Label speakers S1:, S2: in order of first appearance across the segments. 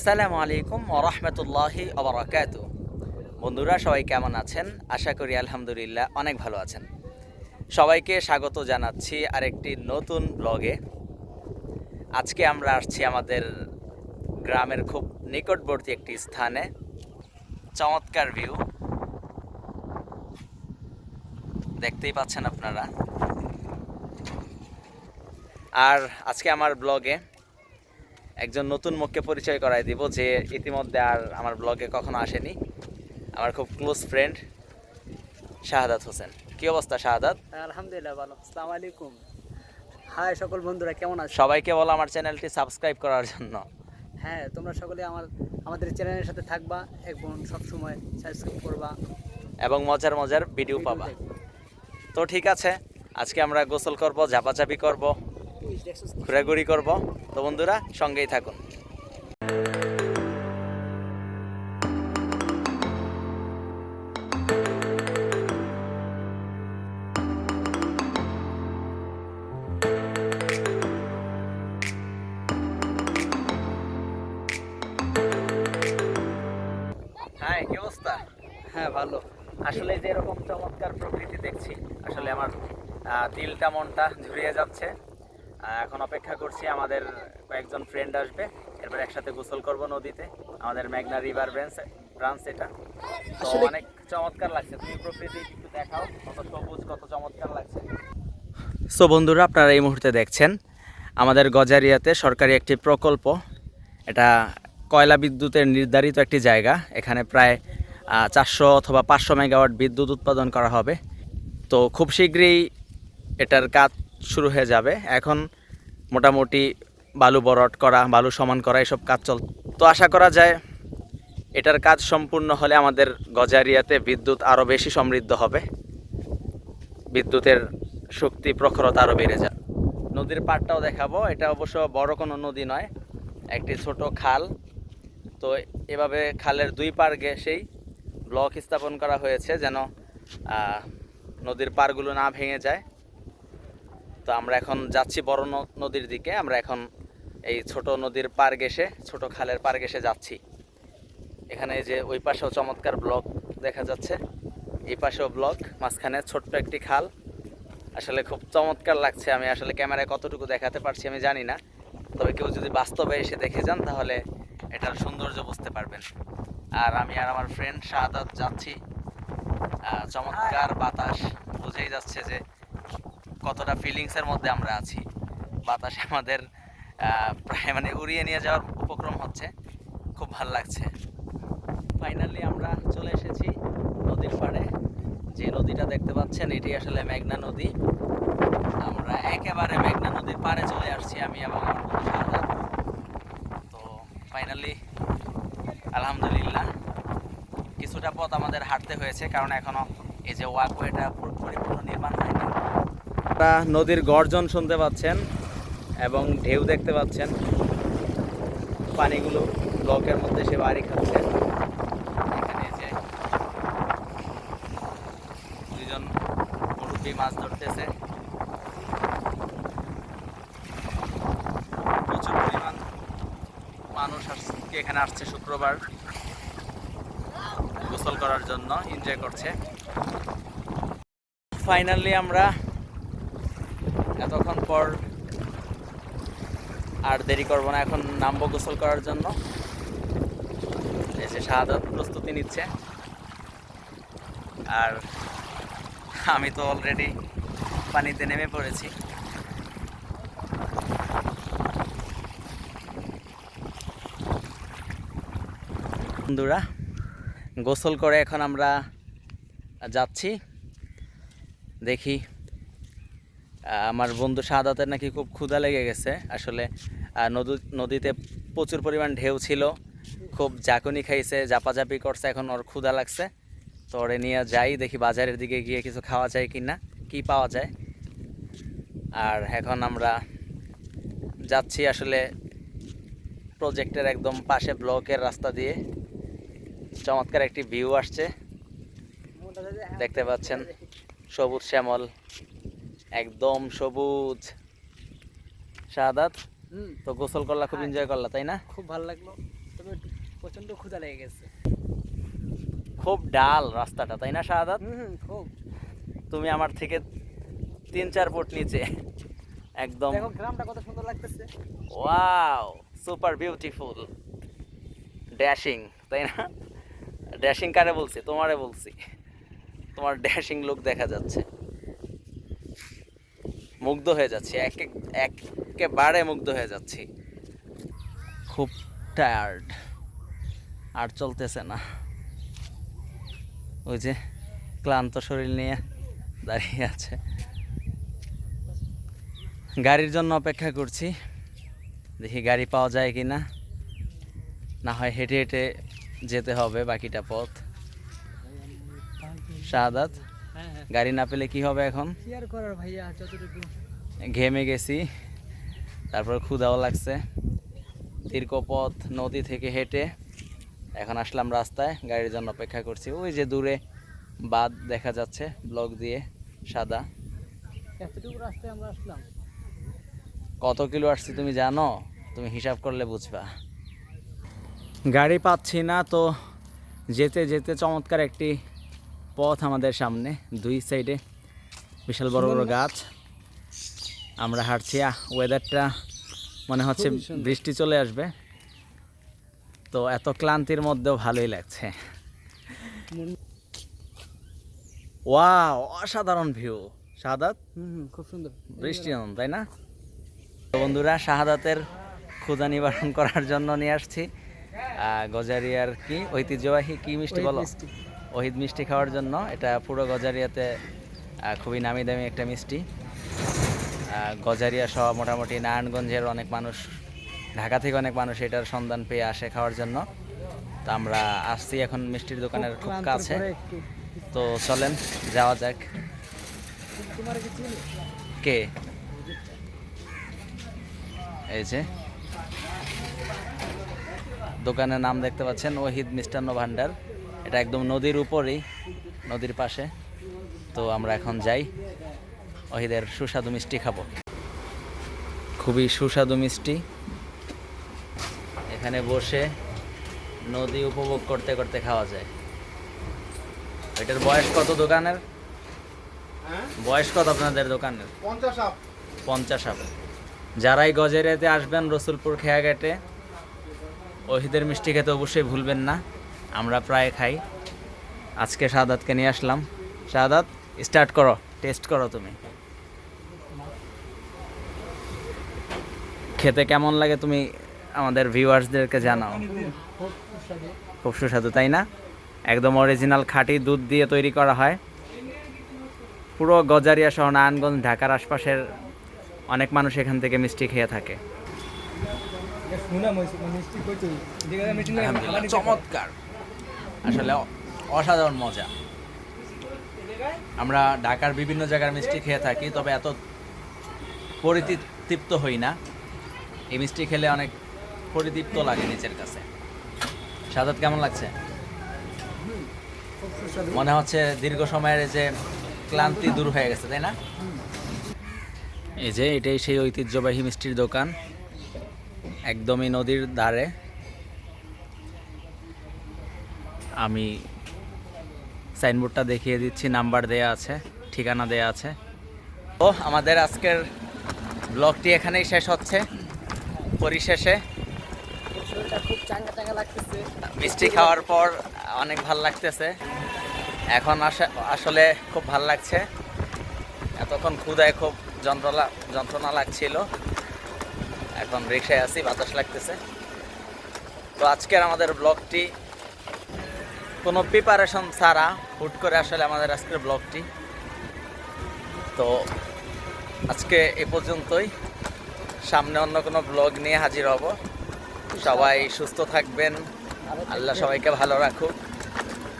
S1: আসসালামু আলাইকুম ওয়া রাহমাতুল্লাহি ওয়া বারাকাতুহু। বন্ধুরা সবাই কেমন আছেন? আশা করি আলহামদুলিল্লাহ অনেক ভালো আছেন। সবাইকে স্বাগত জানাচ্ছি আরেকটি নতুন ব্লগে। আজকে আমরা আসছি আমাদের গ্রামের খুব নিকটবর্তী একটি স্থানে। চমৎকার ভিউ দেখতেই পাচ্ছেন আপনারা। আর আজকে আমার ব্লগে একজন নতুন মুখকে পরিচয় করায় দিব, যে ইতিমধ্যে আর আমার ব্লগে কখনো আসেনি। আমার খুব ক্লোজ ফ্রেন্ড শাহাদাত হোসেন। কি অবস্থা শাহাদাত?
S2: আলহামদুলিল্লাহ ভালো। আসসালামু আলাইকুম। হাই সকল বন্ধুরা, কেমন আছো?
S1: সবাইকে বলো আমার চ্যানেলটি সাবস্ক্রাইব করার জন্য।
S2: হ্যাঁ, তোমরা সকলে আমাদের চ্যানেলের সাথে থাকবা এবং সবসময় সাবস্ক্রাইব করবা
S1: এবং মজার মজার ভিডিও
S2: ভিডিও
S1: পাবা।
S2: দেখবা।
S1: তো ঠিক আছে, আজকে আমরা গোসল করব, ঝাপাঝাপি করব,
S2: দেখছো কি?
S1: ঘোরাঘুরি করব। তো বন্ধুরা সঙ্গেই থাকুন। হাই, কি অবস্থা?
S2: হ্যাঁ ভালো।
S1: আসলে যে এরকম চমৎকার প্রকৃতি দেখছি, আসলে আমার দিলটা মনটা ঝুরিয়ে যাচ্ছে। এখন অপেক্ষা করছি আমাদের কয়েকজন ফ্রেন্ড আসবে, এরপর একসাথে গোসল করব নদীতে। আমাদের মেঘনা রিভার ব্রাঞ্চ এটা। তো
S2: আসলে
S1: অনেক চমৎকার লাগছে। তুমি প্রকৃতি একটু দেখাও, কত সবুজ, কত চমৎকার লাগছে। সো বন্ধুরা, আপনারা এই মুহূর্তে দেখছেন আমাদের গজারিয়াতে সরকারি একটি প্রকল্প। এটা কয়লা বিদ্যুতের নির্ধারিত একটি জায়গা। এখানে প্রায় 400 অথবা 500 মেগাওয়াট বিদ্যুৎ উৎপাদন করা হবে। তো খুব শীঘ্রই এটার কাজ শুরু হয়ে যাবে। এখন মোটামুটি বালু ভরাট করা, বালু সমান করা, এসব কাজ তো আশা করা যায় এটার কাজ সম্পূর্ণ হলে আমাদের গজারিয়াতে বিদ্যুৎ আরও বেশি সমৃদ্ধ হবে, বিদ্যুতের শক্তি প্রখরতা আরও বেড়ে যাবে। নদীর পাড়টাও দেখাবো। এটা অবশ্য বড় কোনো নদী নয়, একটি ছোট খাল। তো এভাবে খালের দুই পাড় ঘেঁষেই ব্লক স্থাপন করা হয়েছে, যেন নদীর পাড়গুলো না ভেঙে যায়। তো আমরা এখন যাচ্ছি বড় নদীর দিকে। আমরা এখন এই ছোট নদীর পাড় ঘেঁষে, ছোট খালের পাড় ঘেঁষে যাচ্ছি। এখানে যে ওই পাশেও চমৎকার ব্লক দেখা যাচ্ছে, এই পাশেও ব্লক, মাঝখানে ছোট্ট একটি খাল। আসলে খুব চমৎকার লাগছে। আমি আসলে ক্যামেরায় কতটুকু দেখাতে পারছি আমি জানি না, তবে কেউ যদি বাস্তবে এসে দেখে যান তাহলে এটার সৌন্দর্য বুঝতে পারবেন। আর আমি আর আমার ফ্রেন্ড শাহাদাত যাচ্ছি। চমৎকার বাতাস, বুঝেই যাচ্ছে যে কতটা ফিলিংসের মধ্যে আমরা আছি। বাতাস আমাদের প্রায় উড়িয়ে নিয়ে যাওয়ার উপক্রম হচ্ছে। খুব ভালো লাগছে। ফাইনালি আমরা চলে এসেছি নদীর পাড়ে। যে নদীটা দেখতে পাচ্ছেন এটি আসলে মেঘনা নদী। আমরা একেবারে মেঘনা নদীর পাড়ে চলে আসছি, আমি এবং আমার বন্ধু শাহাদাত। তো ফাইনালি আলহামদুলিল্লাহ কিছুটা পথ আমাদের হাঁটতে হয়েছে, কারণ এখনো এই যে ওয়াকওয়েটা পরিপূর্ণ নির্মাণ হয়নি। নদীর গর্জন শুনতে পাচ্ছেন এবং ঢেউ দেখতে পাচ্ছেন। পানিগুলো ব্লকের মধ্যে সে বাড়ি খাচ্ছে। এখানে যে দুইজন মুরব্বী মাছ ধরতেছে। প্রচুর পরিমাণ মানুষ এখানে আসছে শুক্রবার গোসল করার জন্য, এনজয় করছে। ফাইনালি আমরা এতক্ষণ পর আর দেরি করবো না, এখন নামবো গোসল করার জন্য। এসে শাহাদাত প্রস্তুতি নিচ্ছে, আর আমি তো অলরেডি পানিতে নেমে পড়েছি। বন্ধুরা গোসল করে এখন আমরা যাচ্ছি। দেখি, আমার বন্ধু শাহাদাতের নাকি খুব ক্ষুধা লেগে গেছে। আসলে নদীতে প্রচুর পরিমাণ ঢেউ ছিল, খুব ঝাঁকুনি খাইছে, ঝাপাঝাপি করছে, এখন ওর ক্ষুধা লাগছে। তো ওরে নিয়ে যাই, দেখি বাজারের দিকে গিয়ে কিছু খাওয়া যায় কি না, কি পাওয়া যায়। আর এখন আমরা যাচ্ছি আসলে প্রজেক্টের একদম পাশে ব্লকের রাস্তা দিয়ে। চমৎকার একটি ভিউ আসছে, দেখতে পাচ্ছেন সবুজ শ্যামল, একদম সবুজ। শাহাদাত, তো গোসল করলা, খুব এনজয় করলা তাই না?
S2: খুব ভালো লাগলো। তবে প্রচন্ড ক্ষুধা লেগে গেছে।
S1: খুব ডাল রাস্তাটা, তাই না শাহাদাত?
S2: খুব।
S1: তুমি আমার থেকে 3-4 ফুট নিচে একদম।
S2: দেখো গ্রামটা কত সুন্দর লাগতেছে।
S1: ওয়াও, সুপার বিউটিফুল, ড্যাশিং, তাই না? ড্যাশিং কারে বলছি? তোমারে বলছি। তোমার ড্যাশিং লুক দেখা যাচ্ছে, মুগ্ধ হয়ে যাচ্ছি, একেবারে মুগ্ধ হয়ে যাচ্ছি। খুব টায়ার্ড, আর চলতেছে না। ওই যে ক্লান্ত শরীর নিয়ে দাঁড়িয়ে আছে। গাড়ির জন্য অপেক্ষা করছি, দেখি গাড়ি পাওয়া যায় কি না। না হয় হেঁটে হেঁটে যেতে হবে বাকিটা পথ। শাহাদাত, গাড়ি না পেলে কি হবে এখন?
S2: কি আর করার ভাইয়া, যতটুকু।
S1: ঘেমে গেছি, তারপর ক্ষুধাও লাগছে। দীর্ঘ পথ নদী থেকে হেঁটে এখন আসলাম রাস্তায়, গাড়ির জন্য অপেক্ষা করছি। ওই যে দূরে বাঁধ দেখা যাচ্ছে ব্লক দিয়ে সাদা।
S2: এতটুকু রাস্তায় আমরা আসলাম।
S1: কত কিলো আসছি তুমি জানো? তুমি হিসাব করলে বুঝবা। গাড়ি পাচ্ছি না তো, যেতে যেতে চমৎকার একটি পথ আমাদের সামনে, দুই সাইডে বিশাল বড় বড় গাছ। আমরা হাঁটছি, ওয়েদারটা মনে হচ্ছে বৃষ্টি চলে আসবে, তো এত ক্লান্তির মধ্যেও ভালোই লাগছে। ওয়াও, অসাধারণ ভিউ শাহাদাত।
S2: খুব সুন্দর
S1: বৃষ্টি আনন্দ, তাই না? তো বন্ধুরা, শাহাদাতের ক্ষুধা নিবারণ করার জন্য নিয়ে আসছি গজারিয়ার কি ঐতিহ্যবাহী কি মিষ্টি বলো? ওহিদ মিষ্টি খাওয়ার জন্য। এটা পুরো গজারিয়াতে খুবই নামি দামি একটা মিষ্টি। গজারিয়া সহ মোটামুটি নারায়ণগঞ্জের অনেক মানুষ, ঢাকা থেকে অনেক মানুষ এটার সন্ধান পেয়ে আসে খাওয়ার জন্য। তো আমরা আসছি এখন মিষ্টির দোকানের খুব কাছে, তো চলেন যাওয়া যাক। কে? এই যে দোকানের নাম দেখতে পাচ্ছেন, ওহিদ মিষ্টান্ন ভান্ডার। এটা একদম নদীর উপরেই, নদীর পাশে। তো আমরা এখন যাই, ওহিদের সুস্বাদু মিষ্টি খাবো। খুবই সুস্বাদু মিষ্টি, এখানে বসে নদী উপভোগ করতে করতে খাওয়া যায়। এটার বয়স কত দোকানের? বয়স কত আপনাদের দোকানের? 50 আপ। যারাই গজারিয়াতে আসবেন রসুলপুর খেয়াঘাটে, ওহিদের মিষ্টি খেতে অবশ্যই ভুলবেন না। আমরা প্রায় খাই। আজকে শাহাদাতকে নিয়ে আসলাম। শাহাদাত, স্টার্ট করো, টেস্ট করো তুমি। খেতে কেমন লাগে তুমি আমাদের ভিউয়ার্সদেরকে জানাও। খুব সুস্বাদু, তাই না? একদম অরিজিনাল খাঁটি দুধ দিয়ে তৈরি করা হয়। পুরো গজারিয়া সহ নারায়ণগঞ্জ, ঢাকার আশপাশের অনেক মানুষ এখান থেকে মিষ্টি খেয়ে থাকে। চমৎকার, আসলে অসাধারণ মজা। আমরা ঢাকার বিভিন্ন জায়গার মিষ্টি খেয়ে থাকি, তবে এত পরিতৃপ্ত হই না। এই মিষ্টি খেলে অনেক পরিতৃপ্ত লাগে নিজের কাছে। শাহাদাত, কেমন লাগছে? মনে হচ্ছে দীর্ঘ সময়ের যে ক্লান্তি দূর হয়ে গেছে, তাই না? এই যে এটাই সেই ঐতিহ্যবাহী মিষ্টির দোকান, একদমই নদীর ধারে। আমি সাইনবোর্ডটা দেখিয়ে দিচ্ছি, নাম্বার দেয়া আছে, ঠিকানা দেয়া আছে। তো আমাদের আজকের ব্লগটি এখানেই শেষ হচ্ছে। পরিশেষে
S2: খুব চাঙ্গা চাঙ্গা লাগতেছে,
S1: মিষ্টি খাওয়ার পর অনেক ভাল লাগতেছে। এখন আসলে খুব ভাল লাগছে। এতক্ষণ ক্ষুধায় খুব যন্ত্রণা লাগছিল, এখন রিক্সায় আছি, বাতাস লাগতেছে। তো আজকের আমাদের ব্লগটি কোনো প্রিপারেশন ছাড়া হুট করে আসলে আমাদের আজকের ব্লগটি। তো আজকে এ পর্যন্তই, সামনে অন্য কোনো ব্লগ নিয়ে হাজির হব। সবাই সুস্থ থাকবেন, আল্লাহ সবাইকে ভালো রাখুক।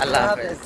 S1: আল্লাহ হাফেজ।